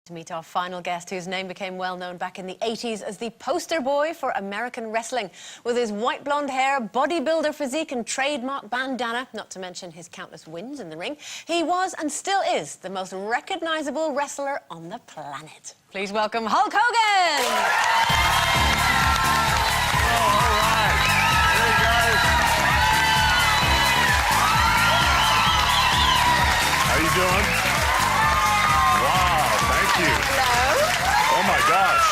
To meet our final guest, whose name became well known back in the 80s as the poster boy for American wrestling. With his white blonde hair, bodybuilder physique and trademark bandana, not to mention his countless wins in the ring, he was and still is the most recognizable wrestler on the planet. Please welcome Hulk Hogan! All right. Hey, guys. How you doing? Hello. Oh my gosh.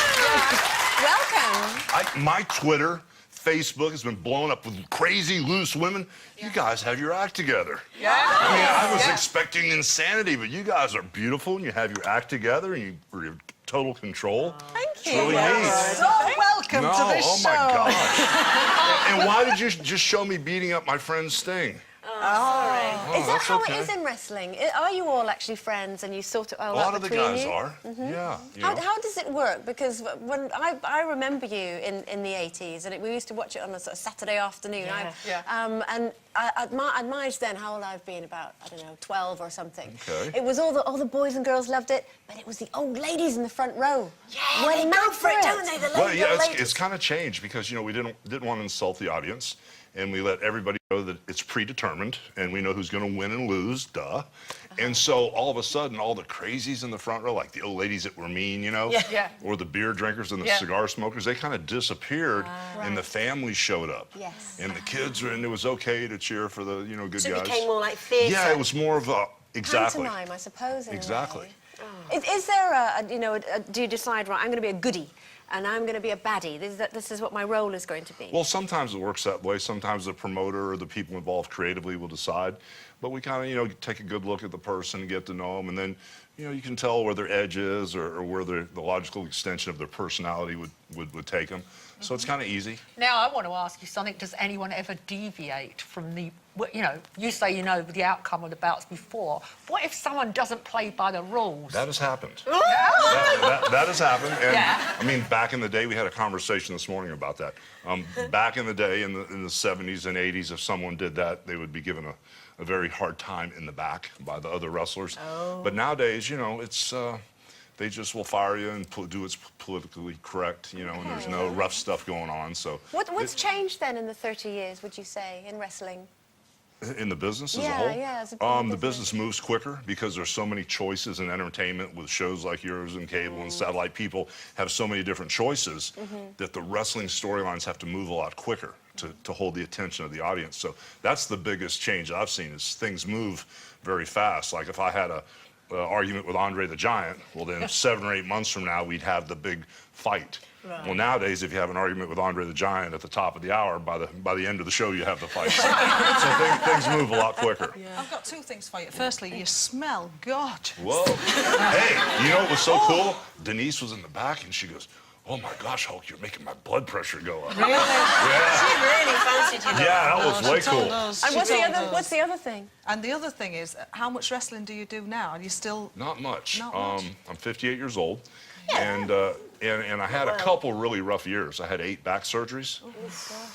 Welcome. My Twitter, Facebook has been blown up with crazy loose women. You guys have your act together. Yeah. I mean, I was expecting insanity, but you guys are beautiful and you have your act together and you're in total control. Thank you. It's really neat. So welcome to this oh show. my gosh. And why did you just show me beating up my friend Sting? Oh, is that that's how okay. it is in wrestling? Are you all actually friends and you sort it all A out lot of the between guys you? are. Yeah. you know. How does it work? Because when I remember you in the 80s, and we used to watch it on a sort of Saturday afternoon. And at my age then, how old I've been, about, I don't know, 12 or something. Okay. It was all the boys and girls loved it, but it was the old ladies in the front row. Yeah, Went they mad go for it, don't they? The Well, yeah, ladies. it's kind of changed because, you know, we didn't want to insult the audience, and we let everybody know that it's predetermined, and we know who's going to win and lose, duh. And so all of a sudden, all the crazies in the front row, like the old ladies that were mean, you know, or the beer drinkers and the cigar smokers, they kind of disappeared, and the family showed up. Yes. And the kids were, and it was okay to cheer for the, you know, good So guys. it became more like theatre. Yeah, it was more of a exactly. Pantomime, I suppose. In Exactly. A way. Is there do you decide, right, I'm going to be a goodie and I'm going to be a baddie? This is what my role is going to be. Well, sometimes it works that way. Sometimes the promoter or the people involved creatively will decide. But we kind of, you know, take a good look at the person, get to know them, and then, you know, you can tell where their edge is or where the logical extension of their personality would take them. So it's kind of easy. Now, I want to ask you something. Does anyone ever deviate from the, you know, you say you know the outcome of the bouts before. What if someone doesn't play by the rules? That has happened. that has happened. And I mean, back in the day, we had a conversation this morning about that. Back in the day, in the 70s and 80s, if someone did that, they would be given a very hard time in the back by the other wrestlers. But nowadays, you know, it's they just will fire you and do what's politically correct, you know, and there's no rough stuff going on. So What's changed then in the 30 years, would you say, in wrestling? in the business as a whole? Yeah, as a the business moves quicker because there's so many choices in entertainment with shows like yours and cable and satellite. People have so many different choices that the wrestling storylines have to move a lot quicker to hold the attention of the audience. So that's the biggest change I've seen is things move very fast. Like if I had a argument with Andre the Giant, well then 7 or 8 months from now we'd have the big fight. Right. Well, nowadays, if you have an argument with Andre the Giant at the top of the hour, by the end of the show, you have the fight. So things move a lot quicker. Yeah. I've got 2 things for you. Firstly, you smell gorgeous. Whoa. Hey, you know what was so cool? Denise was in the back, and she goes, "Oh, my gosh, Hulk, you're making my blood pressure go up." Really? Yeah. She really fancied you. Yeah, that was way cool. And what's the other thing? And the other thing is, how much wrestling do you do now? Are you still... Not much. Not much. I'm 58 years old, and I had a couple really rough years. I had 8 back surgeries,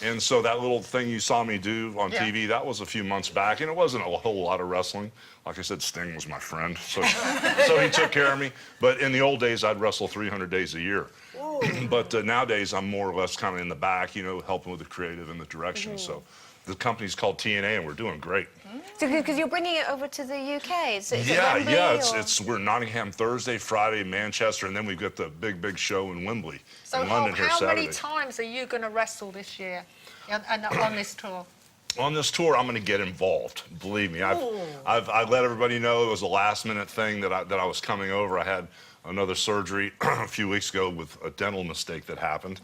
and so that little thing you saw me do on TV, that was a few months back, and it wasn't a whole lot of wrestling. Like I said, Sting was my friend, so he took care of me. But in the old days, I'd wrestle 300 days a year. But nowadays, I'm more or less kind of in the back, you know, helping with the creative and the direction. So the company's called TNA, and we're doing great. So, because you're bringing it over to the UK, is it Wembley, we're in Nottingham Thursday, Friday, Manchester, and then we've got the big show in Wembley, So, in London here how Saturday. many times are you going to wrestle this year and on this tour? On this tour, I'm going to get involved. Believe me, I've let everybody know it was a last-minute thing that I was coming over. I had another surgery a few weeks ago with a dental mistake that happened.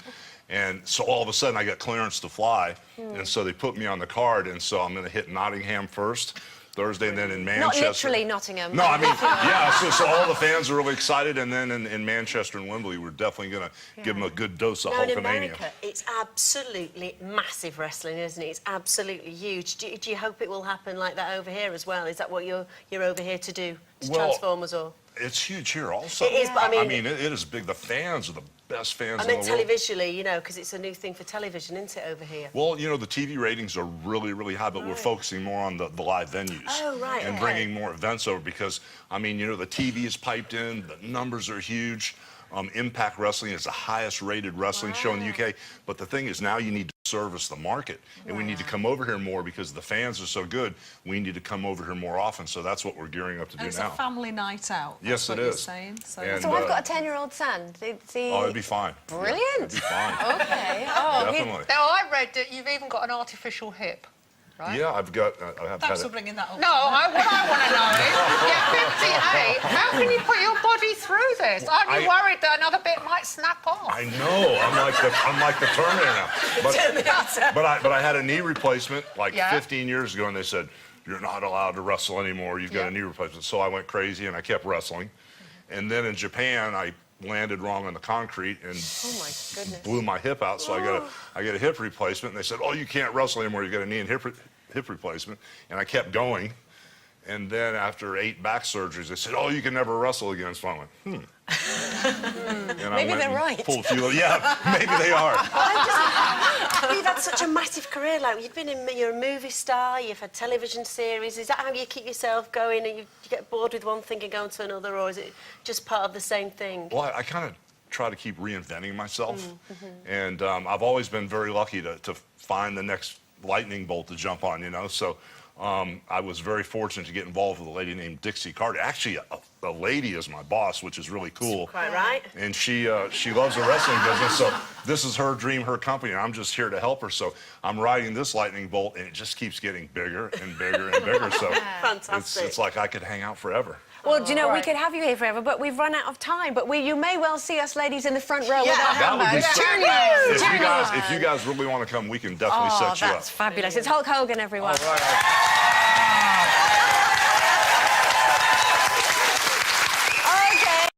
And so all of a sudden I got clearance to fly, and so they put me on the card, and so I'm going to hit Nottingham first, Thursday, and then in Manchester. Not literally Nottingham. No, I mean, yeah, so all the fans are really excited, and then in Manchester and Wembley, we're definitely going to give them a good dose of Now, in Hulkamania. America, it's absolutely massive wrestling, isn't it? It's absolutely huge. Do you hope it will happen like that over here as well? Is that what you're over here to do, to transform us all? It's huge here also. It is, but I mean... it is big. The fans are the best fans I in meant the world. televisually, you know, because it's a new thing for television, isn't it, over here? Well, you know, the TV ratings are really, really high, but we're focusing more on the live venues. Oh, right, And okay. bringing more events over because, I mean, you know, the TV is piped in, the numbers are huge. Impact Wrestling is the highest rated wrestling show in the UK. But the thing is, now you need to service the market. And we need to come over here more because the fans are so good. We need to come over here more often. So that's what we're gearing up to do And it's now. a family night out. Yes, that's what it you're is. saying. So, And, So I've got a 10-year-old son. Oh, it'd be fine. Brilliant. It'd be fine. Okay. Oh, Definitely. Now, I read that you've even got an artificial hip, right? Yeah, I've got. I've thanks had for it. bringing that up. No, what I want to know is, you're 58, how can you put your body through this? Aren't you worried that another bit might snap off? I know. I'm like the Terminator now. But I had a knee replacement like 15 years ago, and they said you're not allowed to wrestle anymore. You've got a knee replacement. So I went crazy and I kept wrestling. And then in Japan, I landed wrong on the concrete and blew my hip out. So I got a hip replacement. And they said, oh, you can't wrestle anymore. You got a knee and hip replacement. And I kept going. And then after 8 back surgeries, they said, oh, you can never wrestle again. So I went, And Maybe they're right. Pulled a few, yeah, maybe they are. You've had such a massive career, like you've been you're a movie star, you've had television series. Is that how you keep yourself going and you get bored with one thing and go on to another, or is it just part of the same thing? Well, I kind of try to keep reinventing myself. And I've always been very lucky to find the next lightning bolt to jump on, you know. So I was very fortunate to get involved with a lady named Dixie Carter. Actually, a lady is my boss, which is really cool. Quite right. And she loves the wrestling business, so this is her dream, her company, and I'm just here to help her. So I'm riding this lightning bolt, and it just keeps getting bigger and bigger and bigger. So Fantastic. it's like I could hang out forever. Well, do you know, we could have you here forever, but we've run out of time. But you may well see us ladies in the front row with our That would be handbags. fun. If you guys really want to come, we can definitely set you up. That's fabulous. It's Hulk Hogan, everyone. All right.